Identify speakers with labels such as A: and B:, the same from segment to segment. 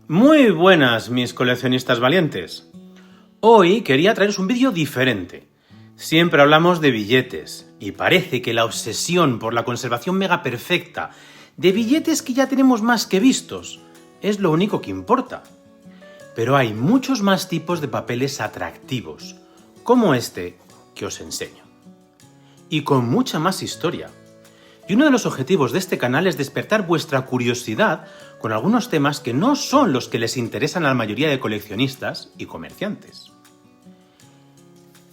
A: Muy buenas, mis coleccionistas valientes. Hoy quería traeros un vídeo diferente. Siempre hablamos de billetes, y parece que la obsesión por la conservación mega perfecta de billetes que ya tenemos más que vistos es lo único que importa. Pero hay muchos más tipos de papeles atractivos, como este que os enseño. Y con mucha más historia. Y uno de los objetivos de este canal es despertar vuestra curiosidad con algunos temas que no son los que les interesan a la mayoría de coleccionistas y comerciantes.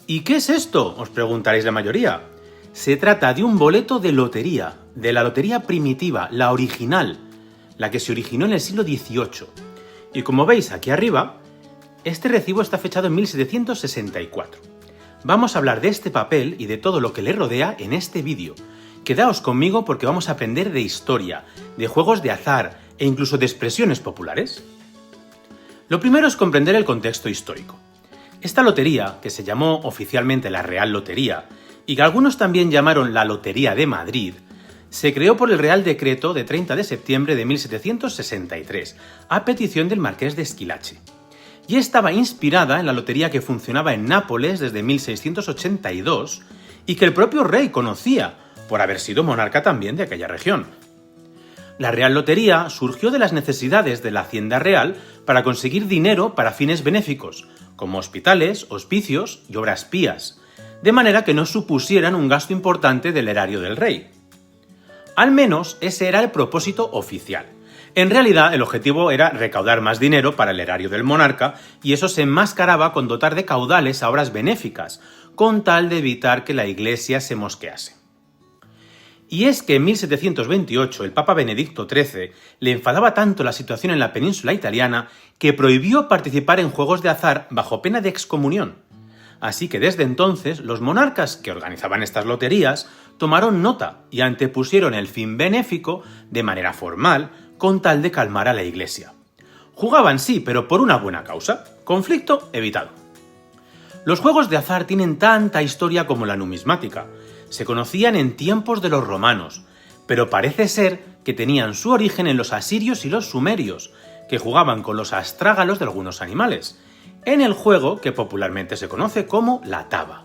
A: ¿Y qué es esto?, os preguntaréis la mayoría. Se trata de un boleto de lotería, de la lotería primitiva, la original, la que se originó en el siglo XVIII. Y como veis aquí arriba, este recibo está fechado en 1764. Vamos a hablar de este papel y de todo lo que le rodea en este vídeo. Quedaos conmigo porque vamos a aprender de historia, de juegos de azar e incluso de expresiones populares. Lo primero es comprender el contexto histórico. Esta lotería, que se llamó oficialmente la Real Lotería, y que algunos también llamaron la Lotería de Madrid, se creó por el Real Decreto de 30 de septiembre de 1763, a petición del Marqués de Esquilache. Y estaba inspirada en la lotería que funcionaba en Nápoles desde 1682 y que el propio rey conocía, por haber sido monarca también de aquella región. La Real Lotería surgió de las necesidades de la Hacienda Real para conseguir dinero para fines benéficos, como hospitales, hospicios y obras pías, de manera que no supusieran un gasto importante del erario del rey. Al menos ese era el propósito oficial. En realidad, el objetivo era recaudar más dinero para el erario del monarca, y eso se enmascaraba con dotar de caudales a obras benéficas, con tal de evitar que la Iglesia se mosquease. Y es que en 1728 el Papa Benedicto XIII le enfadaba tanto la situación en la península italiana que prohibió participar en juegos de azar bajo pena de excomunión. Así que desde entonces los monarcas que organizaban estas loterías tomaron nota y antepusieron el fin benéfico de manera formal con tal de calmar a la Iglesia. Jugaban sí, pero por una buena causa. Conflicto evitado. Los juegos de azar tienen tanta historia como la numismática. Se conocían en tiempos de los romanos, pero parece ser que tenían su origen en los asirios y los sumerios, que jugaban con los astrágalos de algunos animales, en el juego que popularmente se conoce como la taba.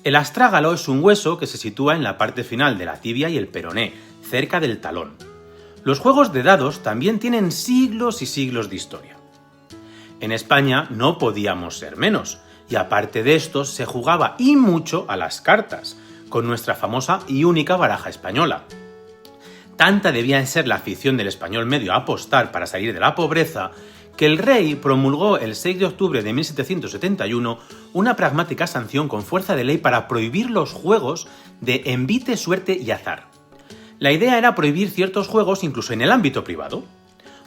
A: El astrágalo es un hueso que se sitúa en la parte final de la tibia y el peroné, cerca del talón. Los juegos de dados también tienen siglos y siglos de historia. En España no podíamos ser menos, y aparte de esto se jugaba y mucho a las cartas, con nuestra famosa y única baraja española. Tanta debía ser la afición del español medio a apostar para salir de la pobreza, que el rey promulgó el 6 de octubre de 1771 una pragmática sanción con fuerza de ley para prohibir los juegos de envite, suerte y azar. La idea era prohibir ciertos juegos incluso en el ámbito privado.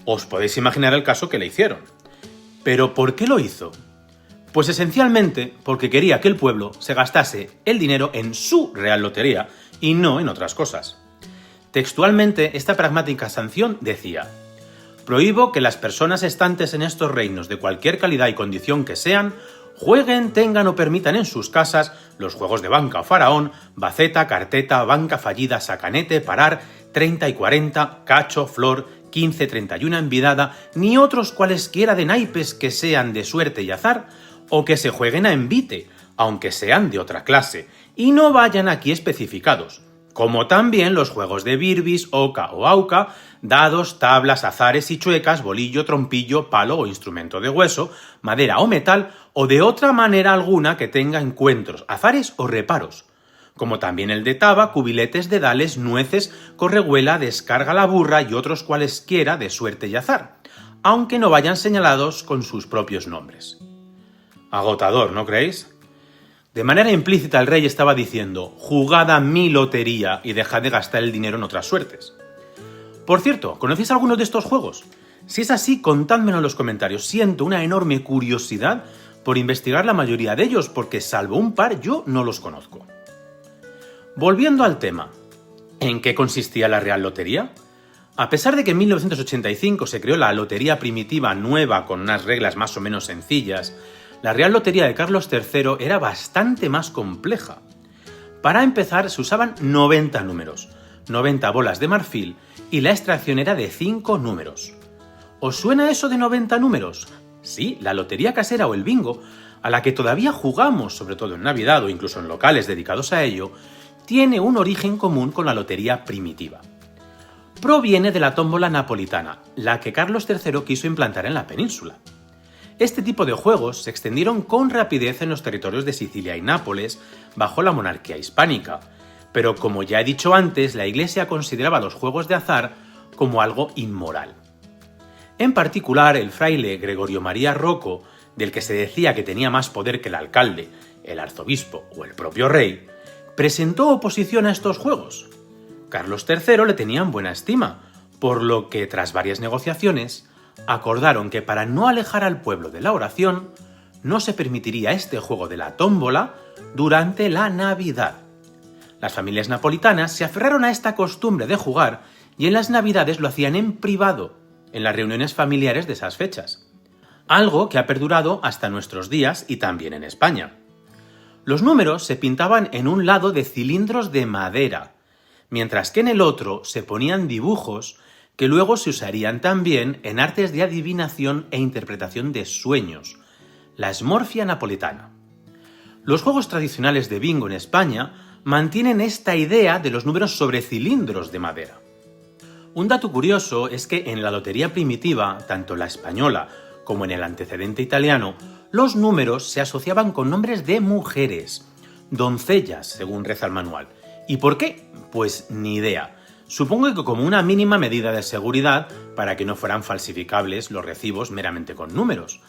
A: Os podéis imaginar el caso que le hicieron. ¿Pero por qué lo hizo? Pues esencialmente porque quería que el pueblo se gastase el dinero en su Real Lotería y no en otras cosas. Textualmente, esta pragmática sanción decía: prohíbo que las personas estantes en estos reinos de cualquier calidad y condición que sean, jueguen, tengan o permitan en sus casas los juegos de banca o faraón, baceta, carteta, banca fallida, sacanete, parar, 30 y 40, cacho, flor, 15, 31 envidada, ni otros cualesquiera de naipes que sean de suerte y azar, o que se jueguen a envite, aunque sean de otra clase, y no vayan aquí especificados, como también los juegos de birbis, oca o auca, dados, tablas, azares y chuecas, bolillo, trompillo, palo o instrumento de hueso, madera o metal, o de otra manera alguna que tenga encuentros, azares o reparos, como también el de taba, cubiletes, dedales, nueces, correhuela, descarga la burra y otros cualesquiera de suerte y azar, aunque no vayan señalados con sus propios nombres. Agotador, ¿no creéis? De manera implícita el rey estaba diciendo: jugad a mi lotería y dejad de gastar el dinero en otras suertes. Por cierto, ¿conocéis algunos de estos juegos? Si es así, contádmelo en los comentarios. Siento una enorme curiosidad por investigar la mayoría de ellos, porque salvo un par yo no los conozco. Volviendo al tema, ¿en qué consistía la Real Lotería? A pesar de que en 1985 se creó la lotería primitiva nueva con unas reglas más o menos sencillas, la Real Lotería de Carlos III era bastante más compleja. Para empezar, se usaban 90 números, 90 bolas de marfil, y la extracción era de 5 números. ¿Os suena eso de 90 números? Sí, la lotería casera o el bingo, a la que todavía jugamos, sobre todo en Navidad o incluso en locales dedicados a ello, tiene un origen común con la lotería primitiva. Proviene de la tómbola napolitana, la que Carlos III quiso implantar en la península. Este tipo de juegos se extendieron con rapidez en los territorios de Sicilia y Nápoles bajo la monarquía hispánica, pero como ya he dicho antes, la Iglesia consideraba los juegos de azar como algo inmoral. En particular, el fraile Gregorio María Rocco, del que se decía que tenía más poder que el alcalde, el arzobispo o el propio rey, presentó oposición a estos juegos. Carlos III le tenía en buena estima, por lo que, tras varias negociaciones, acordaron que para no alejar al pueblo de la oración, no se permitiría este juego de la tómbola durante la Navidad. Las familias napolitanas se aferraron a esta costumbre de jugar y en las Navidades lo hacían en privado, en las reuniones familiares de esas fechas. Algo que ha perdurado hasta nuestros días y también en España. Los números se pintaban en un lado de cilindros de madera, mientras que en el otro se ponían dibujos que luego se usarían también en artes de adivinación e interpretación de sueños, la esmorfia napolitana. Los juegos tradicionales de bingo en España mantienen esta idea de los números sobre cilindros de madera. Un dato curioso es que en la lotería primitiva, tanto la española como en el antecedente italiano, los números se asociaban con nombres de mujeres, doncellas, según reza el manual. ¿Y por qué? Pues ni idea. Supongo que como una mínima medida de seguridad para que no fueran falsificables los recibos meramente con números.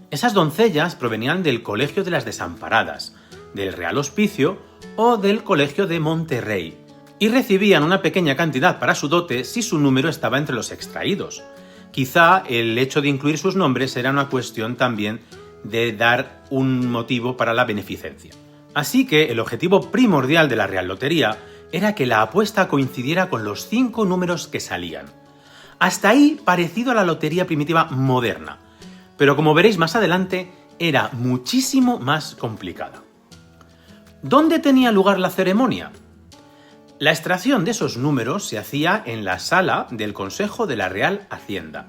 A: Esas doncellas provenían del Colegio de las Desamparadas, del Real Hospicio o del Colegio de Monterrey, y recibían una pequeña cantidad para su dote si su número estaba entre los extraídos. Quizá el hecho de incluir sus nombres era una cuestión también de dar un motivo para la beneficencia. Así que el objetivo primordial de la Real Lotería era que la apuesta coincidiera con los 5 números que salían. Hasta ahí parecido a la lotería primitiva moderna, pero como veréis más adelante, era muchísimo más complicada. ¿Dónde tenía lugar la ceremonia? La extracción de esos números se hacía en la sala del Consejo de la Real Hacienda,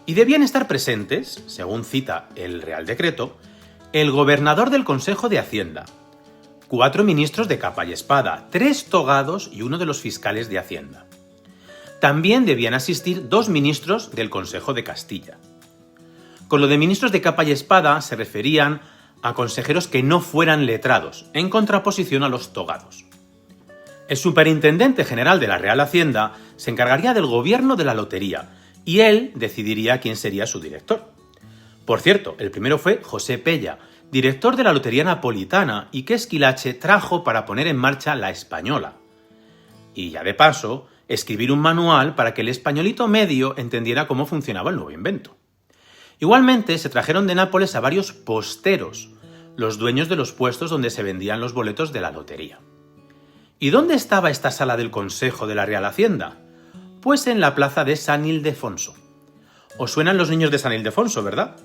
A: y debían estar presentes, según cita el Real Decreto, el gobernador del Consejo de Hacienda, 4 ministros de capa y espada, 3 togados y uno de los fiscales de Hacienda. También debían asistir 2 ministros del Consejo de Castilla. Con lo de ministros de capa y espada se referían a consejeros que no fueran letrados, en contraposición a los togados. El superintendente general de la Real Hacienda se encargaría del gobierno de la lotería y él decidiría quién sería su director. Por cierto, el primero fue José Pella, director de la Lotería Napolitana y que Esquilache trajo para poner en marcha la española. Y ya de paso, escribir un manual para que el españolito medio entendiera cómo funcionaba el nuevo invento. Igualmente se trajeron de Nápoles a varios posteros, los dueños de los puestos donde se vendían los boletos de la lotería. ¿Y dónde estaba esta sala del Consejo de la Real Hacienda? Pues en la plaza de San Ildefonso. ¿Os suenan los niños de San Ildefonso, verdad?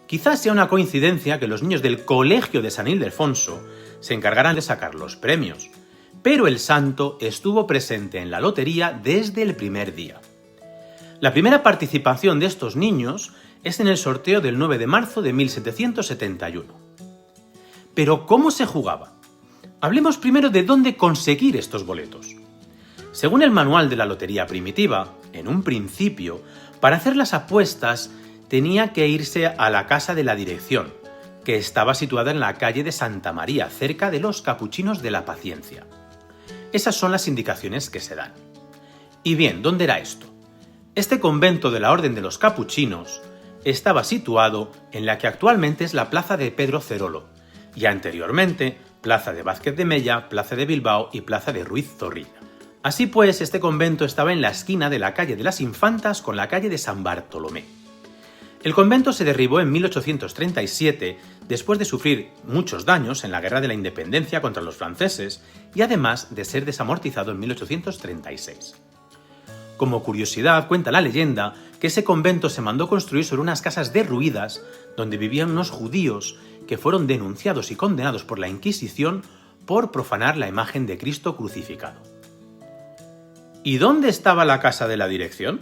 A: Quizás sea una coincidencia que los niños del Colegio de San Ildefonso se encargaran de sacar los premios, pero el santo estuvo presente en la lotería desde el primer día. La primera participación de estos niños es en el sorteo del 9 de marzo de 1771. Pero ¿cómo se jugaba? Hablemos primero de dónde conseguir estos boletos. Según el manual de la lotería primitiva, en un principio, para hacer las apuestas tenía que irse a la casa de la dirección, que estaba situada en la calle de Santa María, cerca de los Capuchinos de la Paciencia. Esas son las indicaciones que se dan. Y bien, ¿dónde era esto? Este convento de la Orden de los Capuchinos estaba situado en la que actualmente es la Plaza de Pedro Cerolo, y anteriormente Plaza de Vázquez de Mella, Plaza de Bilbao y Plaza de Ruiz Zorrilla. Así pues, este convento estaba en la esquina de la calle de las Infantas con la calle de San Bartolomé. El convento se derribó en 1837 después de sufrir muchos daños en la Guerra de la Independencia contra los franceses y además de ser desamortizado en 1836. Como curiosidad, cuenta la leyenda que ese convento se mandó construir sobre unas casas derruidas donde vivían unos judíos que fueron denunciados y condenados por la Inquisición por profanar la imagen de Cristo crucificado. ¿Y dónde estaba la casa de la dirección?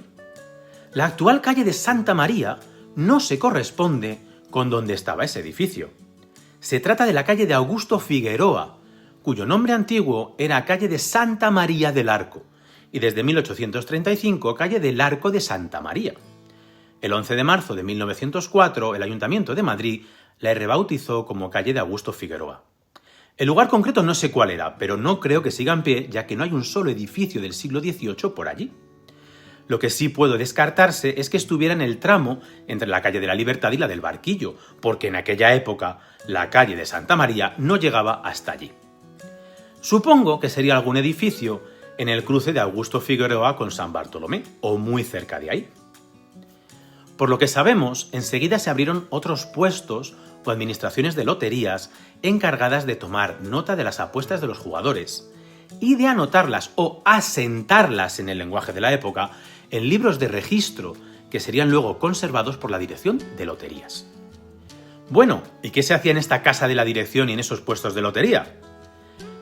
A: La actual calle de Santa María no se corresponde con donde estaba ese edificio. Se trata de la calle de Augusto Figueroa, cuyo nombre antiguo era calle de Santa María del Arco, y desde 1835 calle del Arco de Santa María. El 11 de marzo de 1904, el Ayuntamiento de Madrid la rebautizó como calle de Augusto Figueroa. El lugar concreto no sé cuál era, pero no creo que siga en pie, ya que no hay un solo edificio del siglo XVIII por allí. Lo que sí puede descartarse es que estuviera en el tramo entre la calle de la Libertad y la del Barquillo, porque en aquella época la calle de Santa María no llegaba hasta allí. Supongo que sería algún edificio en el cruce de Augusto Figueroa con San Bartolomé, o muy cerca de ahí. Por lo que sabemos, enseguida se abrieron otros puestos o administraciones de loterías encargadas de tomar nota de las apuestas de los jugadores y de anotarlas o asentarlas en el lenguaje de la época en libros de registro que serían luego conservados por la dirección de loterías. Bueno, ¿y qué se hacía en esta casa de la dirección y en esos puestos de lotería?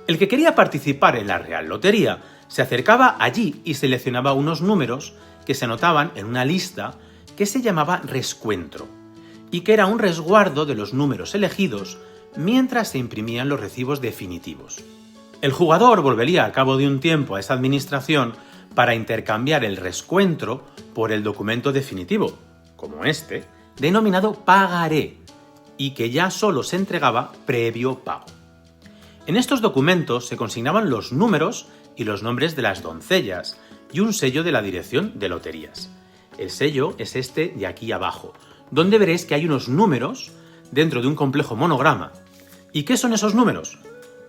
A: El que quería participar en la Real Lotería se acercaba allí y seleccionaba unos números que se anotaban en una lista que se llamaba rescuentro, y que era un resguardo de los números elegidos mientras se imprimían los recibos definitivos. El jugador volvería al cabo de un tiempo a esa administración para intercambiar el rescuentro por el documento definitivo, como este, denominado pagaré, y que ya solo se entregaba previo pago. En estos documentos se consignaban los números y los nombres de las doncellas y un sello de la dirección de loterías. El sello es este de aquí abajo, donde veréis que hay unos números dentro de un complejo monograma. ¿Y qué son esos números?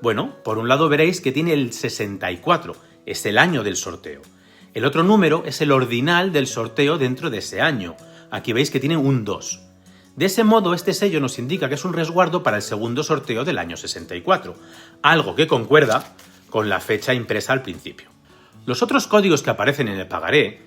A: Bueno, por un lado veréis que tiene el 64, es el año del sorteo. El otro número es el ordinal del sorteo dentro de ese año. Aquí veis que tiene un 2. De ese modo, este sello nos indica que es un resguardo para el segundo sorteo del año 64, algo que concuerda con la fecha impresa al principio. Los otros códigos que aparecen en el pagaré,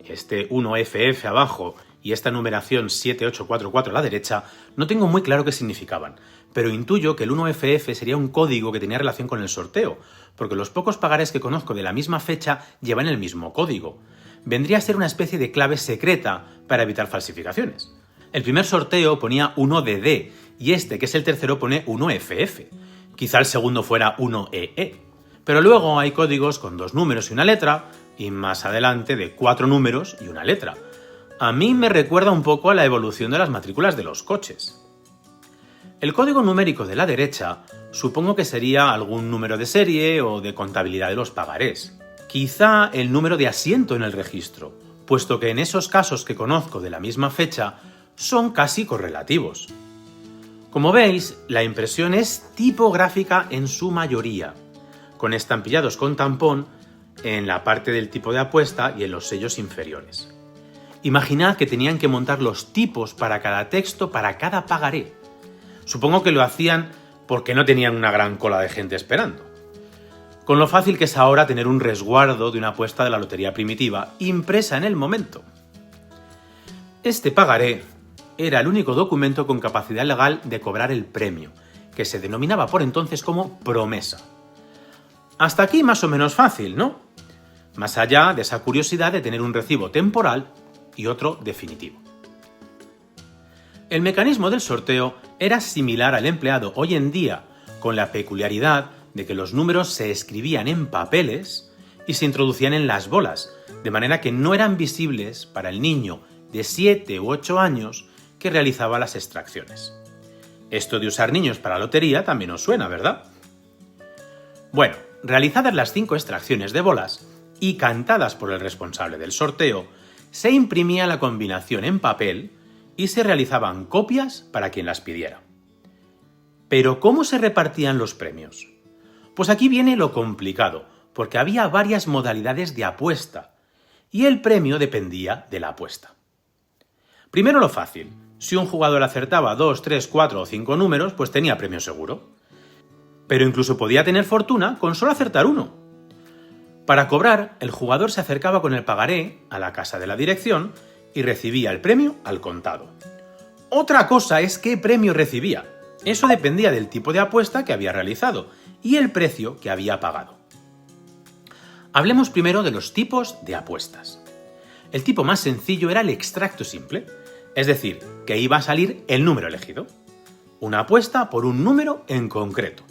A: este 1FF abajo y esta numeración 7844 a la derecha, no tengo muy claro qué significaban, pero intuyo que el 1FF sería un código que tenía relación con el sorteo, porque los pocos pagarés que conozco de la misma fecha llevan el mismo código. Vendría a ser una especie de clave secreta para evitar falsificaciones. El primer sorteo ponía 1DD y este, que es el tercero, pone 1FF. Quizá el segundo fuera 1EE. Pero luego hay códigos con 2 números y una letra, y más adelante de 4 números y una letra. A mí me recuerda un poco a la evolución de las matrículas de los coches. El código numérico de la derecha supongo que sería algún número de serie o de contabilidad de los pagarés. Quizá el número de asiento en el registro, puesto que en esos casos que conozco de la misma fecha son casi correlativos. Como veis, la impresión es tipográfica en su mayoría, con estampillados con tampón en la parte del tipo de apuesta y en los sellos inferiores. Imaginad que tenían que montar los tipos para cada texto, para cada pagaré. Supongo que lo hacían porque no tenían una gran cola de gente esperando. Con lo fácil que es ahora tener un resguardo de una apuesta de la lotería primitiva impresa en el momento. Este pagaré era el único documento con capacidad legal de cobrar el premio, que se denominaba por entonces como promesa. Hasta aquí más o menos fácil, ¿no? Más allá de esa curiosidad de tener un recibo temporal y otro definitivo. El mecanismo del sorteo era similar al empleado hoy en día, con la peculiaridad de que los números se escribían en papeles y se introducían en las bolas, de manera que no eran visibles para el niño de 7 u 8 años que realizaba las extracciones. Esto de usar niños para lotería también os suena, ¿verdad? Bueno, realizadas las 5 extracciones de bolas y cantadas por el responsable del sorteo, se imprimía la combinación en papel y se realizaban copias para quien las pidiera. ¿Pero cómo se repartían los premios? Pues aquí viene lo complicado, porque había varias modalidades de apuesta, y el premio dependía de la apuesta. Primero lo fácil, si un jugador acertaba 2, 3, 4 o 5 números, pues tenía premio seguro. Pero incluso podía tener fortuna con solo acertar uno. Para cobrar, el jugador se acercaba con el pagaré a la casa de la dirección y recibía el premio al contado. Otra cosa es qué premio recibía. Eso dependía del tipo de apuesta que había realizado y el precio que había pagado. Hablemos primero de los tipos de apuestas. El tipo más sencillo era el extracto simple, es decir, que iba a salir el número elegido. Una apuesta por un número en concreto.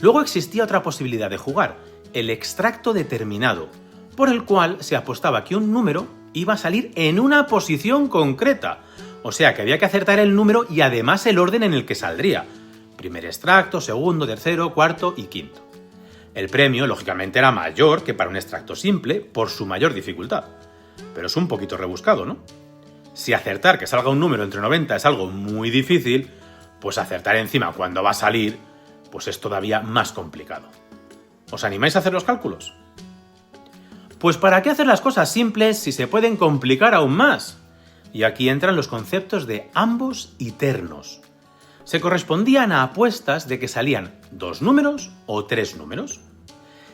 A: Luego existía otra posibilidad de jugar, el extracto determinado, por el cual se apostaba que un número iba a salir en una posición concreta, o sea que había que acertar el número y además el orden en el que saldría. Primer extracto, segundo, tercero, cuarto y quinto. El premio, lógicamente, era mayor que para un extracto simple por su mayor dificultad. Pero es un poquito rebuscado, ¿no? Si acertar que salga un número entre 90 es algo muy difícil, pues acertar encima cuando va a salir, pues es todavía más complicado. ¿Os animáis a hacer los cálculos? Pues ¿para qué hacer las cosas simples si se pueden complicar aún más? Y aquí entran los conceptos de ambos y ternos. Se correspondían a apuestas de que salían 2 números o 3 números.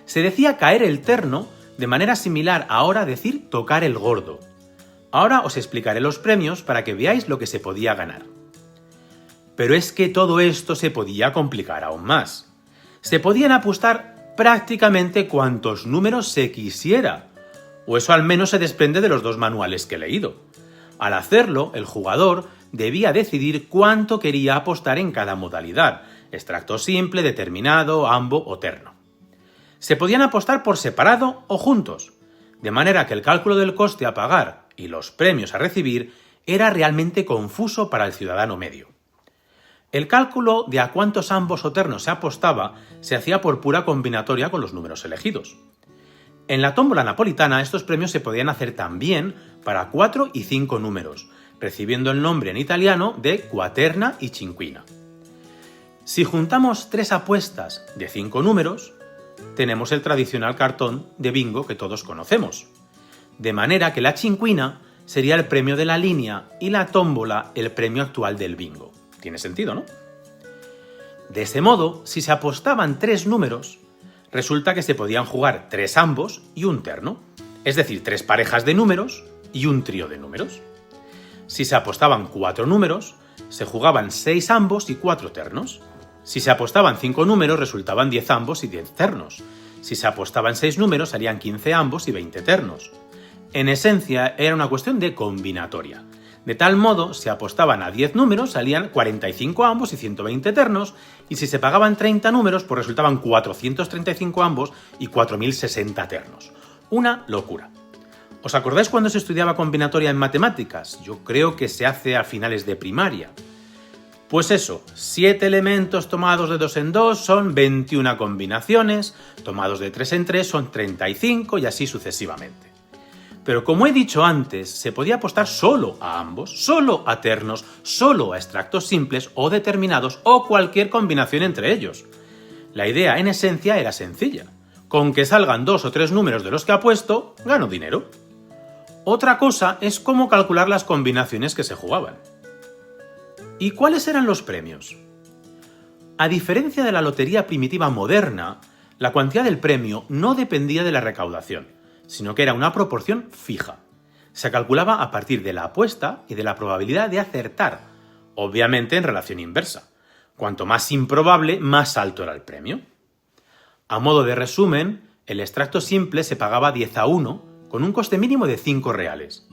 A: Se decía caer el terno de manera similar a ahora decir tocar el gordo. Ahora os explicaré los premios para que veáis lo que se podía ganar. Pero es que todo esto se podía complicar aún más. Se podían apostar prácticamente cuantos números se quisiera, o eso al menos se desprende de los 2 manuales que he leído. Al hacerlo, el jugador debía decidir cuánto quería apostar en cada modalidad, extracto simple, determinado, ambo o terno. Se podían apostar por separado o juntos, de manera que el cálculo del coste a pagar y los premios a recibir era realmente confuso para el ciudadano medio. El cálculo de a cuántos ambos o ternos se apostaba se hacía por pura combinatoria con los números elegidos. En la tómbola napolitana estos premios se podían hacer también para 4 y 5 números, recibiendo el nombre en italiano de quaterna y cinquina. Si juntamos 3 apuestas de 5 números, tenemos el tradicional cartón de bingo que todos conocemos. De manera que la cinquina sería el premio de la línea y la tómbola el premio actual del bingo. Tiene sentido, ¿no? De ese modo, si se apostaban 3 números, resulta que se podían jugar 3 ambos y un terno, es decir, 3 parejas de números y un trío de números. Si se apostaban 4 números, se jugaban 6 ambos y 4 ternos. Si se apostaban 5 números, resultaban 10 ambos y 10 ternos. Si se apostaban 6 números, salían 15 ambos y 20 ternos. En esencia, era una cuestión de combinatoria. De tal modo, si apostaban a 10 números, salían 45 ambos y 120 ternos, y si se pagaban 30 números, pues resultaban 435 ambos y 4060 ternos. Una locura. ¿Os acordáis cuando se estudiaba combinatoria en matemáticas? Yo creo que se hace a finales de primaria. Pues eso, 7 elementos tomados de 2 en 2 son 21 combinaciones, tomados de 3 en 3 son 35 y así sucesivamente. Pero como he dicho antes, se podía apostar solo a ambos, solo a ternos, solo a extractos simples o determinados o cualquier combinación entre ellos. La idea en esencia era sencilla. Con que salgan 2 o 3 números de los que apuesto, gano dinero. Otra cosa es cómo calcular las combinaciones que se jugaban. ¿Y cuáles eran los premios? A diferencia de la lotería primitiva moderna, la cuantía del premio no dependía de la recaudación, sino que era una proporción fija. Se calculaba a partir de la apuesta y de la probabilidad de acertar, obviamente en relación inversa. Cuanto más improbable, más alto era el premio. A modo de resumen, el extracto simple se pagaba 10 a 1 con un coste mínimo de 5 reales.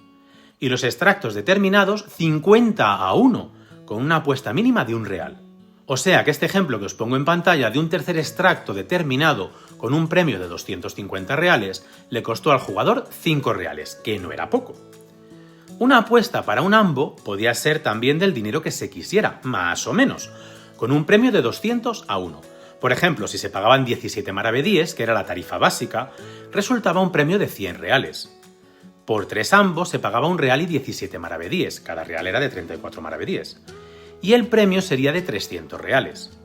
A: Y los extractos determinados 50 a 1 con una apuesta mínima de 1 real. O sea que este ejemplo que os pongo en pantalla de un tercer extracto determinado con un premio de 250 reales le costó al jugador 5 reales, que no era poco. Una apuesta para un ambo podía ser también del dinero que se quisiera, más o menos, con un premio de 200 a 1. Por ejemplo, si se pagaban 17 maravedíes, que era la tarifa básica, resultaba un premio de 100 reales. Por 3 ambos se pagaba 1 real y 17 maravedíes, cada real era de 34 maravedíes. Y el premio sería de 300 reales.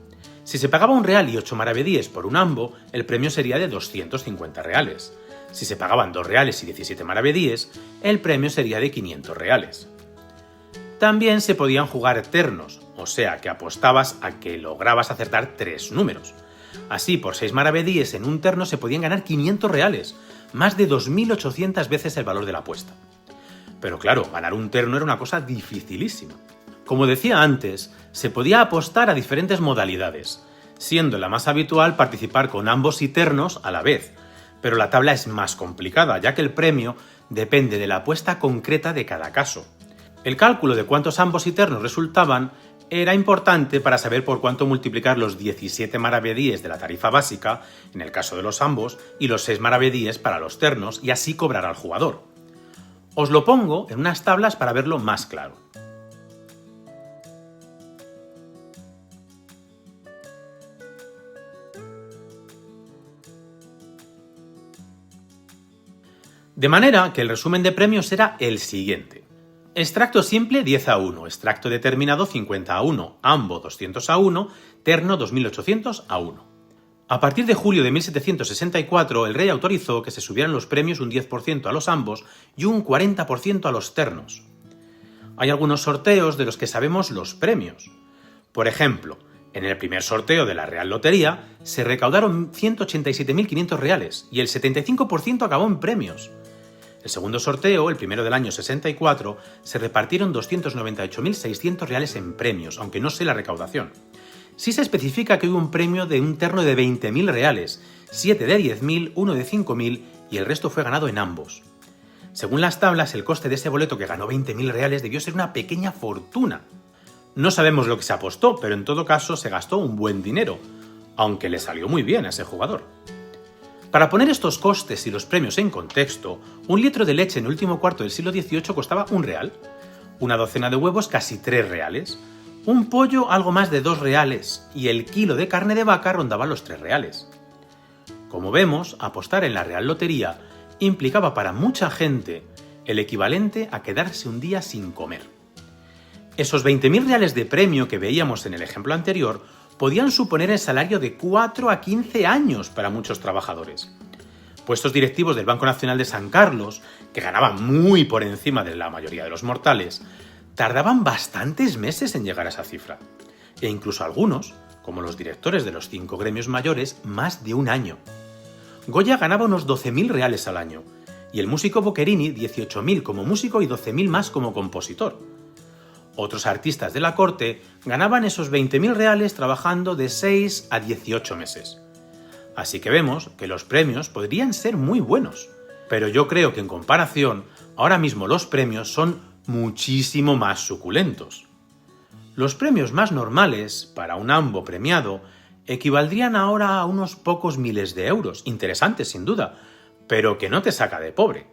A: Si se pagaba 1 real y 8 maravedíes por un ambo, el premio sería de 250 reales. Si se pagaban 2 reales y 17 maravedíes, el premio sería de 500 reales. También se podían jugar ternos, o sea que apostabas a que lograbas acertar 3 números. Así, por 6 maravedíes en un terno se podían ganar 500 reales, más de 2.800 veces el valor de la apuesta. Pero claro, ganar un terno era una cosa dificilísima. Como decía antes, se podía apostar a diferentes modalidades, siendo la más habitual participar con ambos y ternos a la vez, pero la tabla es más complicada, ya que el premio depende de la apuesta concreta de cada caso. El cálculo de cuántos ambos y ternos resultaban era importante para saber por cuánto multiplicar los 17 maravedíes de la tarifa básica, en el caso de los ambos, y los 6 maravedíes para los ternos, y así cobrar al jugador. Os lo pongo en unas tablas para verlo más claro. De manera que el resumen de premios era el siguiente. Extracto simple 10-1, extracto determinado 50-1, ambo 200-1, terno 2800-1. A partir de julio de 1764, el rey autorizó que se subieran los premios un 10% a los ambos y un 40% a los ternos. Hay algunos sorteos de los que sabemos los premios. Por ejemplo, en el primer sorteo de la Real Lotería se recaudaron 187.500 reales y el 75% acabó en premios. El segundo sorteo, el primero del año 64, se repartieron 298.600 reales en premios, aunque no sé la recaudación. Sí se especifica que hubo un premio de un terno de 20.000 reales, 7 de 10.000, 1 de 5.000 y el resto fue ganado en ambos. Según las tablas, el coste de ese boleto que ganó 20.000 reales debió ser una pequeña fortuna. No sabemos lo que se apostó, pero en todo caso se gastó un buen dinero, aunque le salió muy bien a ese jugador. Para poner estos costes y los premios en contexto, un litro de leche en el último cuarto del siglo XVIII costaba 1 real, una docena de huevos casi 3 reales, un pollo algo más de 2 reales y el kilo de carne de vaca rondaba los 3 reales. Como vemos, apostar en la Real Lotería implicaba para mucha gente el equivalente a quedarse un día sin comer. Esos 20.000 reales de premio que veíamos en el ejemplo anterior podían suponer el salario de 4 a 15 años para muchos trabajadores. Puestos directivos del Banco Nacional de San Carlos, que ganaban muy por encima de la mayoría de los mortales, tardaban bastantes meses en llegar a esa cifra. E incluso algunos, como los directores de los 5 gremios mayores, más de un año. Goya ganaba unos 12.000 reales al año, y el músico Boccherini 18.000 como músico y 12.000 más como compositor. Otros artistas de la corte ganaban esos 20.000 reales trabajando de 6 a 18 meses. Así que vemos que los premios podrían ser muy buenos, pero yo creo que en comparación, ahora mismo los premios son muchísimo más suculentos. Los premios más normales, para un ambo premiado, equivaldrían ahora a unos pocos miles de euros, interesantes sin duda, pero que no te saca de pobre.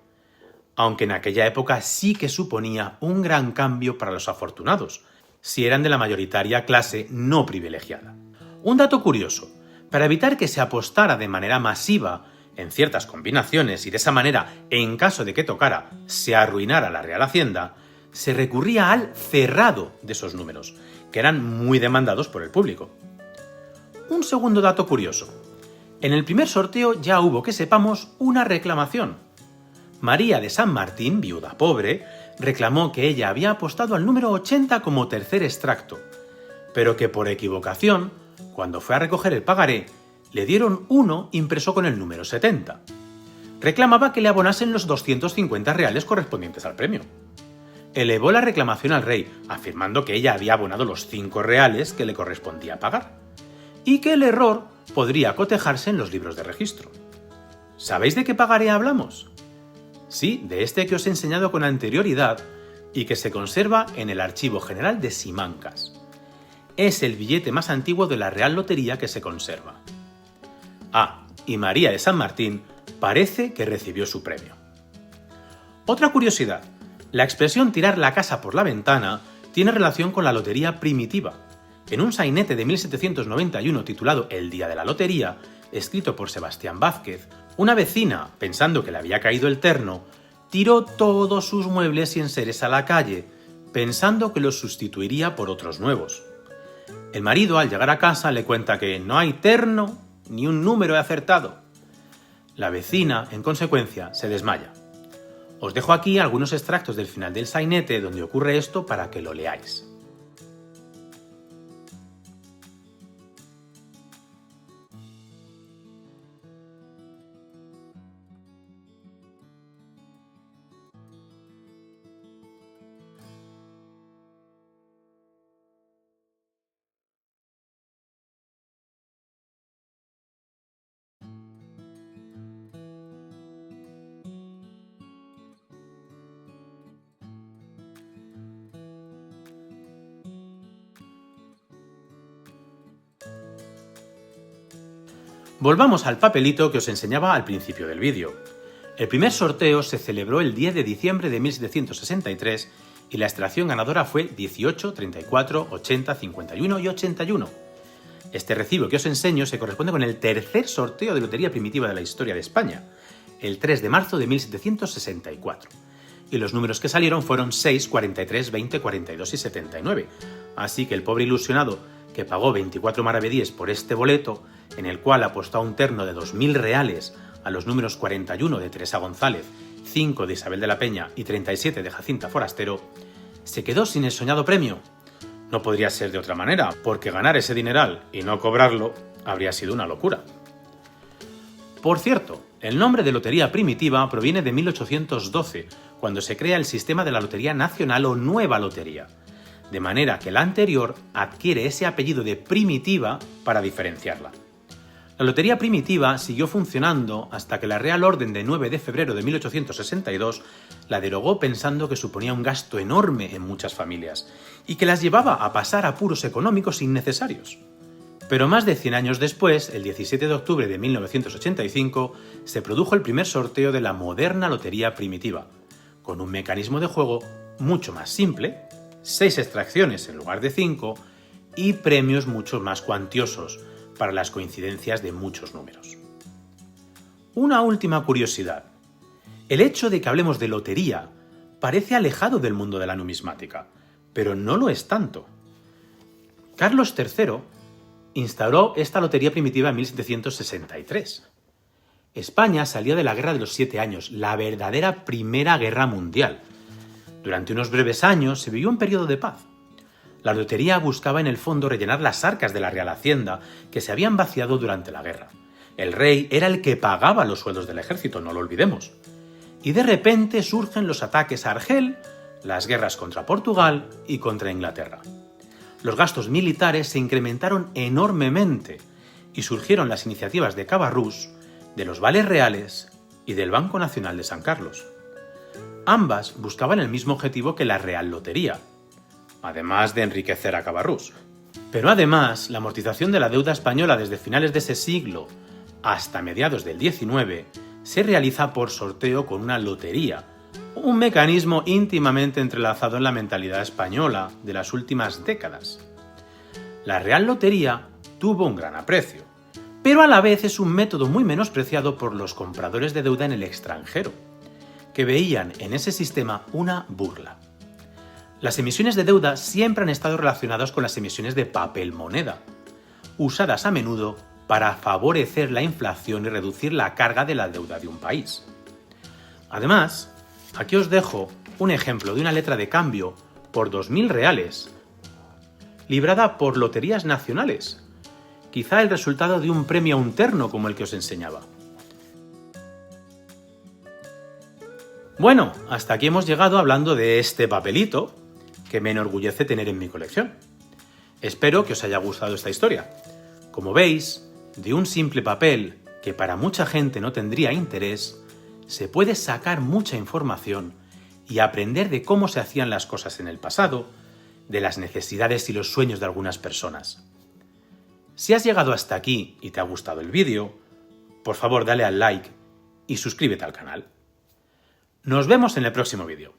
A: Aunque en aquella época sí que suponía un gran cambio para los afortunados, si eran de la mayoritaria clase no privilegiada. Un dato curioso, para evitar que se apostara de manera masiva en ciertas combinaciones y de esa manera, en caso de que tocara, se arruinara la Real Hacienda, se recurría al cerrado de esos números, que eran muy demandados por el público. Un segundo dato curioso. En el primer sorteo ya hubo, que sepamos, una reclamación. María de San Martín, viuda pobre, reclamó que ella había apostado al número 80 como tercer extracto, pero que por equivocación, cuando fue a recoger el pagaré, le dieron uno impreso con el número 70. Reclamaba que le abonasen los 250 reales correspondientes al premio. Elevó la reclamación al rey, afirmando que ella había abonado los 5 reales que le correspondía pagar, y que el error podría cotejarse en los libros de registro. ¿Sabéis de qué pagaré hablamos? Sí, de este que os he enseñado con anterioridad y que se conserva en el Archivo General de Simancas. Es el billete más antiguo de la Real Lotería que se conserva. Ah, y María de San Martín parece que recibió su premio. Otra curiosidad, la expresión tirar la casa por la ventana tiene relación con la lotería primitiva. En un sainete de 1791 titulado El día de la lotería, escrito por Sebastián Vázquez, una vecina, pensando que le había caído el terno, tiró todos sus muebles y enseres a la calle, pensando que los sustituiría por otros nuevos. El marido, al llegar a casa, le cuenta que no hay terno ni un número acertado. La vecina, en consecuencia, se desmaya. Os dejo aquí algunos extractos del final del sainete donde ocurre esto para que lo leáis. Volvamos al papelito que os enseñaba al principio del vídeo. El primer sorteo se celebró el 10 de diciembre de 1763 y la extracción ganadora fue 18, 34, 80, 51 y 81. Este recibo que os enseño se corresponde con el tercer sorteo de lotería primitiva de la historia de España, el 3 de marzo de 1764. Y los números que salieron fueron 6, 43, 20, 42 y 79. Así que el pobre ilusionado que pagó 24 maravedíes por este boleto, en el cual apostó a un terno de 2.000 reales a los números 41 de Teresa González, 5 de Isabel de la Peña y 37 de Jacinta Forastero, se quedó sin el soñado premio. No podría ser de otra manera, porque ganar ese dineral y no cobrarlo habría sido una locura. Por cierto, el nombre de lotería primitiva proviene de 1812, cuando se crea el sistema de la Lotería Nacional o Nueva Lotería, de manera que la anterior adquiere ese apellido de primitiva para diferenciarla. La lotería primitiva siguió funcionando hasta que la Real Orden de 9 de febrero de 1862 la derogó pensando que suponía un gasto enorme en muchas familias y que las llevaba a pasar apuros económicos innecesarios. Pero más de 100 años después, el 17 de octubre de 1985, se produjo el primer sorteo de la moderna lotería primitiva, con un mecanismo de juego mucho más simple, 6 extracciones en lugar de 5 y premios mucho más cuantiosos para las coincidencias de muchos números. Una última curiosidad. El hecho de que hablemos de lotería parece alejado del mundo de la numismática, pero no lo es tanto. Carlos III instauró esta lotería primitiva en 1763. España salía de la Guerra de los 7 Años, la verdadera Primera Guerra Mundial. Durante unos breves años se vivió un periodo de paz. La lotería buscaba en el fondo rellenar las arcas de la Real Hacienda que se habían vaciado durante la guerra. El rey era el que pagaba los sueldos del ejército, no lo olvidemos. Y de repente surgen los ataques a Argel, las guerras contra Portugal y contra Inglaterra. Los gastos militares se incrementaron enormemente y surgieron las iniciativas de Cabarrús, de los Vales Reales y del Banco Nacional de San Carlos. Ambas buscaban el mismo objetivo que la Real Lotería, además de enriquecer a Cabarrús. Pero además, la amortización de la deuda española desde finales de ese siglo hasta mediados del XIX se realiza por sorteo con una lotería, un mecanismo íntimamente entrelazado en la mentalidad española de las últimas décadas. La Real Lotería tuvo un gran aprecio, pero a la vez es un método muy menospreciado por los compradores de deuda en el extranjero, que veían en ese sistema una burla. Las emisiones de deuda siempre han estado relacionadas con las emisiones de papel moneda, usadas a menudo para favorecer la inflación y reducir la carga de la deuda de un país. Además, aquí os dejo un ejemplo de una letra de cambio por 2.000 reales, librada por Loterías Nacionales, quizá el resultado de un premio a un terno como el que os enseñaba. Bueno, hasta aquí hemos llegado hablando de este papelito que me enorgullece tener en mi colección. Espero que os haya gustado esta historia. Como veis, de un simple papel que para mucha gente no tendría interés, se puede sacar mucha información y aprender de cómo se hacían las cosas en el pasado, de las necesidades y los sueños de algunas personas. Si has llegado hasta aquí y te ha gustado el vídeo, por favor dale al like y suscríbete al canal. Nos vemos en el próximo vídeo.